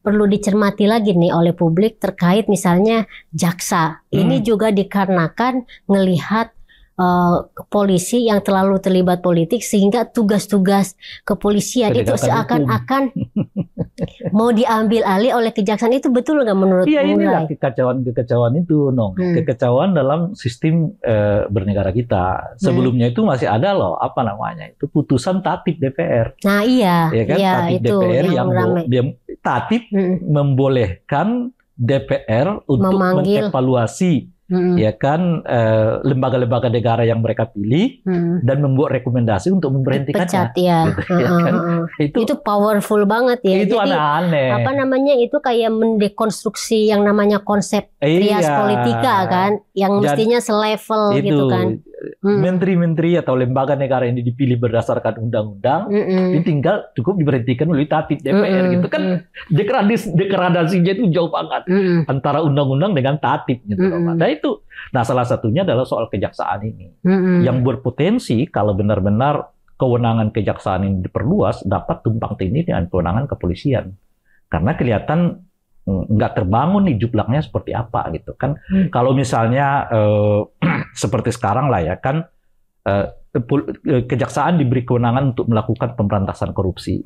perlu dicermati lagi nih oleh publik terkait misalnya jaksa. Ini juga dikarenakan ngelihat polisi yang terlalu terlibat politik sehingga tugas-tugas kepolisian itu seakan-akan mau diambil alih oleh kejaksaan. Itu betul nggak menurut Iya, inilah kekacauan itu, Nong. Kekacauan dalam sistem bernegara kita. Sebelumnya itu masih ada loh, apa namanya itu putusan tatip DPR. Nah iya, ya kan? iya Tatip itu DPR yang tatip membolehkan DPR untuk mengevaluasi ya kan lembaga-lembaga negara yang mereka pilih dan membuat rekomendasi untuk memberhentikannya. Pecat, ya. Gitu, ya kan? Itu powerful banget ya. Itu jadi aneh-aneh. apa namanya itu kayak mendekonstruksi yang namanya konsep trias politika kan, yang mestinya selevel gitu kan. Menteri-menteri atau lembaga negara ini dipilih berdasarkan undang-undang, ini tinggal cukup diberhentikan oleh tatip DPR gitu kan. Degradasinya itu jauh banget antara undang-undang dengan tatip gitu. Nah salah satunya adalah soal kejaksaan ini yang berpotensi kalau benar-benar kewenangan kejaksaan ini diperluas dapat tumpang tindih dengan kewenangan kepolisian karena kelihatan nggak terbangun nih jublaknya seperti apa gitu kan. Kalau misalnya seperti sekarang lah ya kan kejaksaan diberi kewenangan untuk melakukan pemberantasan korupsi,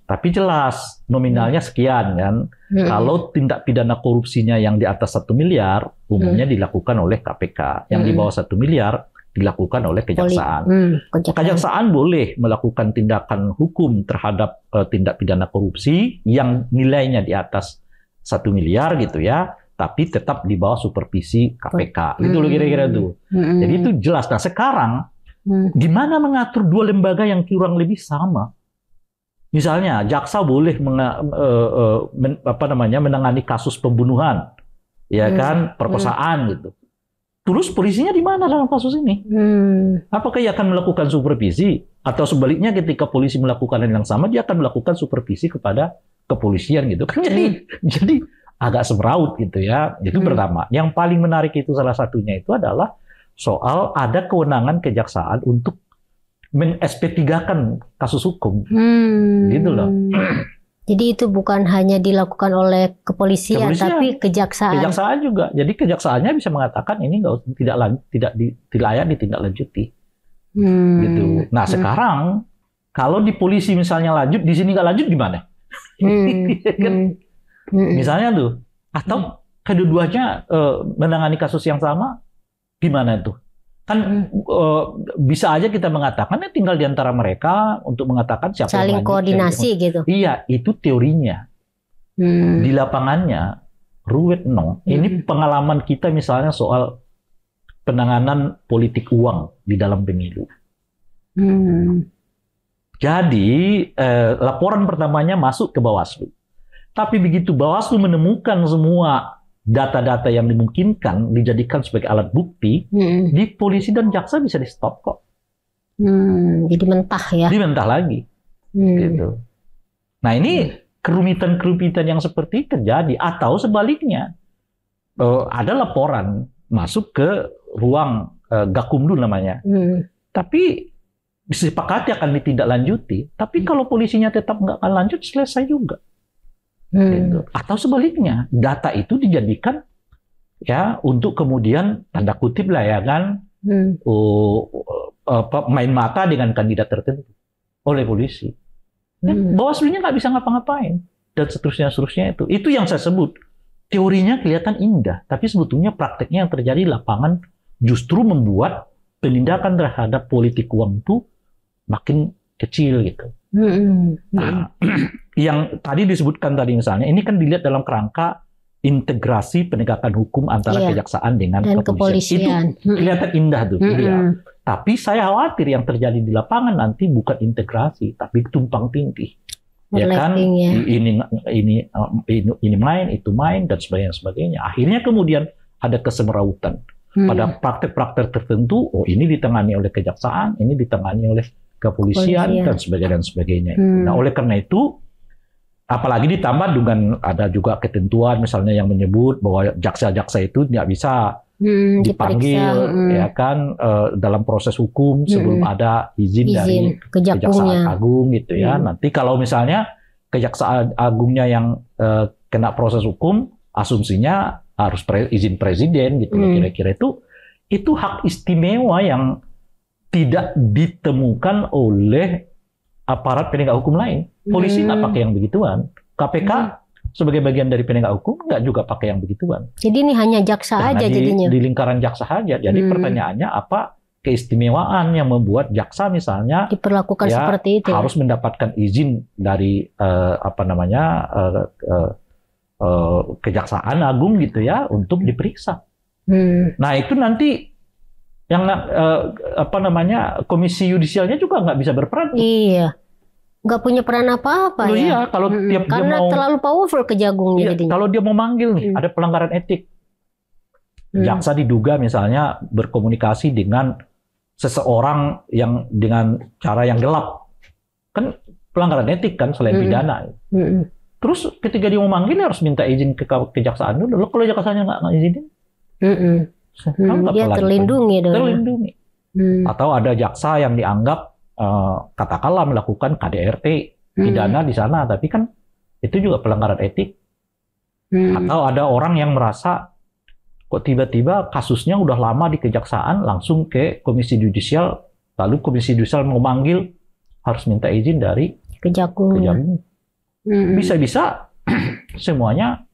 tapi jelas nominalnya sekian kan. Kalau tindak pidana korupsinya yang di atas 1 miliar umumnya dilakukan oleh KPK, yang di bawah 1 miliar dilakukan oleh kejaksaan. Kejaksaan boleh melakukan tindakan hukum terhadap tindak pidana korupsi yang nilainya di atas 1 miliar gitu ya, tapi tetap di bawah supervisi KPK. Itu loh kira-kira tuh. Jadi itu jelas. Nah sekarang gimana mengatur dua lembaga yang kurang lebih sama? Misalnya jaksa boleh menangani kasus pembunuhan, ya kan, perkosaan gitu. Terus polisinya di mana dalam kasus ini? Apakah ia akan melakukan supervisi atau sebaliknya ketika polisi melakukan yang sama dia akan melakukan supervisi kepada kepolisian gitu kan. Jadi agak semeraut gitu ya. Itu pertama. Yang paling menarik itu salah satunya itu adalah soal ada kewenangan kejaksaan untuk men-SP3-kan kasus hukum. Gitu loh. Jadi itu bukan hanya dilakukan oleh kepolisian tapi kejaksaan. Kejaksaan juga. Jadi kejaksaannya bisa mengatakan ini tidak layak ditindaklanjuti. Gitu. Nah, sekarang kalau di polisi misalnya lanjut, di sini nggak lanjut gimana? Misalnya tuh, atau kedua-duanya menangani kasus yang sama, gimana tuh? Kan bisa aja kita mengatakan ya tinggal di antara mereka untuk mengatakan siapa saling yang lanjut, koordinasi gitu. Iya, itu teorinya. Di lapangannya, ruwet no. Ini pengalaman kita misalnya soal penanganan politik uang di dalam pemilu. Jadi laporan pertamanya masuk ke Bawaslu. Tapi begitu Bawaslu menemukan semua data-data yang dimungkinkan dijadikan sebagai alat bukti, di polisi dan jaksa bisa di stop kok. Jadi mentah ya. Mentah lagi. Gitu. Nah ini kerumitan-kerumitan yang seperti terjadi. Atau sebaliknya, ada laporan masuk ke ruang Gakumdu namanya. Tapi disepakati akan ditindaklanjuti. Tapi kalau polisinya tetap nggak akan lanjut, selesai juga. Gitu. Atau sebaliknya, data itu dijadikan ya untuk kemudian tanda kutip lah ya kan, main mata dengan kandidat tertentu oleh polisi. Bawaslu-nya nggak bisa ngapa-ngapain dan seterusnya itu. Itu yang saya sebut teorinya kelihatan indah, tapi sebetulnya prakteknya yang terjadi di lapangan justru membuat penindakan terhadap politik uang itu makin kecil gitu. Nah, yang tadi disebutkan tadi misalnya, ini kan dilihat dalam kerangka integrasi penegakan hukum antara kejaksaan dengan kepolisian. Itu kelihatan indah tuh. Tapi saya khawatir yang terjadi di lapangan nanti bukan integrasi, tapi tumpang tindih. Ya kan, ini main, itu main, dan sebagainya. Akhirnya kemudian ada kesemerautan. Pada praktek-praktek tertentu, oh ini ditangani oleh kejaksaan, ini ditangani oleh kepolisian dan sebagainya. Nah, oleh karena itu, apalagi ditambah dengan ada juga ketentuan misalnya yang menyebut bahwa jaksa-jaksa itu tidak bisa dipanggil ya kan dalam proses hukum sebelum ada izin dari Kejaksaan Agung gitu ya. Nanti kalau misalnya Kejaksaan Agungnya yang kena proses hukum, asumsinya harus izin presiden gitu. Kira-kira itu hak istimewa yang tidak ditemukan oleh aparat penegak hukum lain. Polisi nggak pakai yang begituan. KPK sebagai bagian dari penegak hukum nggak juga pakai yang begituan. Jadi ini hanya jaksa aja jadinya. Di lingkaran jaksa saja. Jadi pertanyaannya apa keistimewaan yang membuat jaksa misalnya diperlakukan seperti itu? Harus mendapatkan izin dari Kejaksaan Agung gitu ya untuk diperiksa. Nah itu nanti yang komisi yudisialnya juga nggak bisa berperan. Iya, nggak punya peran apa-apa ya. Iya, kalau karena dia terlalu powerful Kejagungnya. Iya, kalau dia mau manggil nih, ada pelanggaran etik. Jaksa diduga misalnya berkomunikasi dengan seseorang yang dengan cara yang gelap, kan pelanggaran etik kan selain pidana. Terus ketika dia mau manggil harus minta izin ke kejaksaan dulu. Kalau jaksaannya nggak izinin, dia terlindungi. Terlindungi. Atau ada jaksa yang dianggap katakanlah melakukan KDRT pidana di sana, tapi kan itu juga pelanggaran etik. Atau ada orang yang merasa kok tiba-tiba kasusnya udah lama di kejaksaan langsung ke komisi yudisial, lalu komisi yudisial mau manggil harus minta izin dari Kejagung. Bisa-bisa semuanya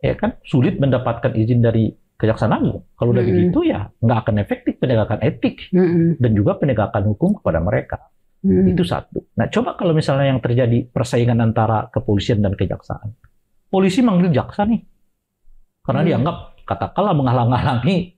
ya kan sulit mendapatkan izin dari Kejaksaan Agung. Kalau udah begitu ya nggak akan efektif penegakan etik dan juga penegakan hukum kepada mereka. Itu satu. Nah coba kalau misalnya yang terjadi persaingan antara kepolisian dan kejaksaan. Polisi manggil jaksa nih karena dianggap katakanlah menghalang-halangi